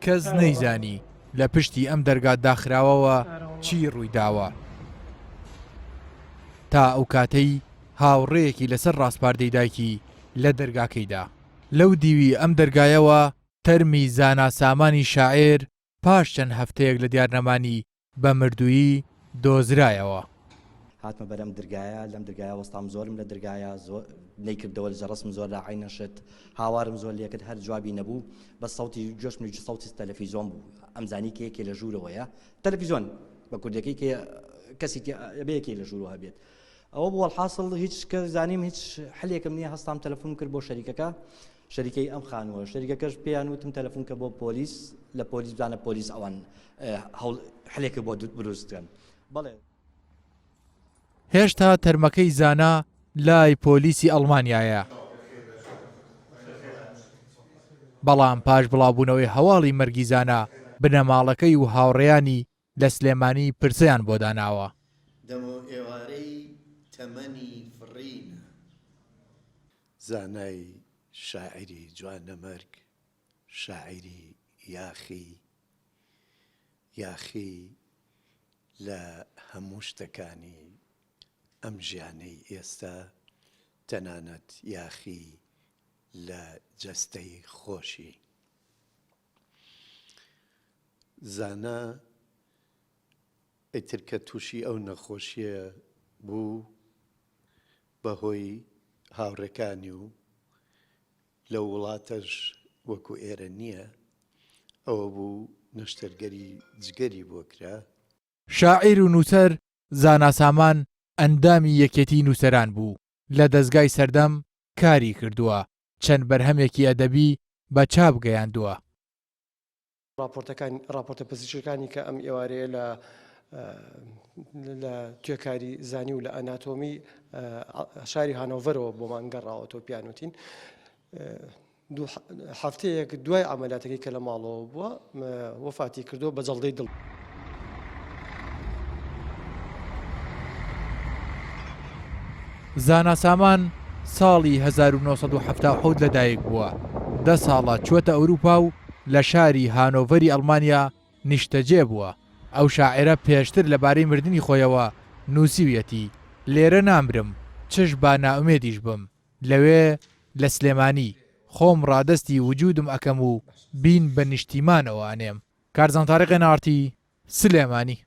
کەس نەیزانی لە پشتی ئەم دەرگا داخراوەوە چی ڕوویداوە تا ئەو کاتەی هاوڕێیەکی لەسەر ڕاستپاردەی دایکی لە دەرگاکەیدا لەو دیوی ئەم دەرگایەوە تەرمی زانا سامانی شاعیر پاش چەند هەفتەیەک لە دیارنەمانی بە مردوویی دۆزرایەوە. هاتمە بەرەم دەرگایە لەم دەرگایە وەستام زۆرم لە دەرگایە نەیکردەوە لە ڕسم زۆر لە عینەشت هاوارم زۆر لێکرد هەر جوابی نەبوو بە سەوتی جۆشم سەوتی تەلەڤیزۆن بوو ئەمزانی کەیەکێ لە ژوورەوەیە تەلەڤیزۆن بە کوردەکەی کەسی بەیەکی لە ژوورەوە هەبێت ئەوە بووە الحاصل هیچ کە زانیم هیچ حلێکم نییە هەستام تەلەفۆن کرد بۆ شەریکەکە شەریکەی ئەم خانووە شەریکەکەش پێیان وتم تەلەفۆن کە بۆ پۆلیس لە پۆلیس بزانە پۆلیس ئەوان حلێکە بۆ دروستکەن بەڵێ هێشتا تەرمەکەی زانا لای پۆلیسی ئەڵمانیایە بەڵام پاش بڵاوبوونەوەی هەواڵی مەرگی زانا بنەماڵەکەی و هاوڕێیانی لە سلێمانی پرسیان بۆ داناوە دەمە ئێوارەی تەمەنی فڕینە زانای شاعری جوانەمەرگ شاعری یاخی لە هەموو شتەکانی ئەم ژیانەی ئێستا تەنانەت یاخی لە جەستەی خۆشی زانا ئیتر کە تووشی ئەو نەخۆشیە بوو بەهۆی هاوڕەکانی و لە وڵاتەش وەکو ئێرە نییە ئەوە بوو نەشتەرگەری جگەری بۆ کرا شاعیر و نووسەر زانا سامان ئەندامی یەکێتی نووسەران بوو لە دەستگای سەردەم کاری کردووە چەند بەرهەمێکی ئەدەبی بە چاپ گەیاندووە راپۆرتە پزیشکەکانی کە ئەم ئێوارەیە لە توێکاری زانی و لە ئەناتۆمی شاری هانۆڤەرەوە بۆمان گەڕاوەتەوە پیانوتین هەفتەیەک دوای ئەمەلاتەکەی کە لە ماڵەوە بووە وەفاتی کردو بە جەڵدەی دڵ زانا سامان ساڵی 1970 لەدایک بووە 10 ساڵە چوەتە ئەوروپا و لە شاری هانۆڤەری ئەڵمانیا نیشتەجێ بووە ئەو شاعرە پێشتر لەبارەی مردنی خۆیەوە نووسیویەتی لێرە نامرم چش با ناومێدیش بم لەوێ لە سلێمانی خۆم ڕادستی وجودم ئەکەم و بین بە نیشتیمانەوە ئەنێم کارزان تاریقی نارتی سلێمانی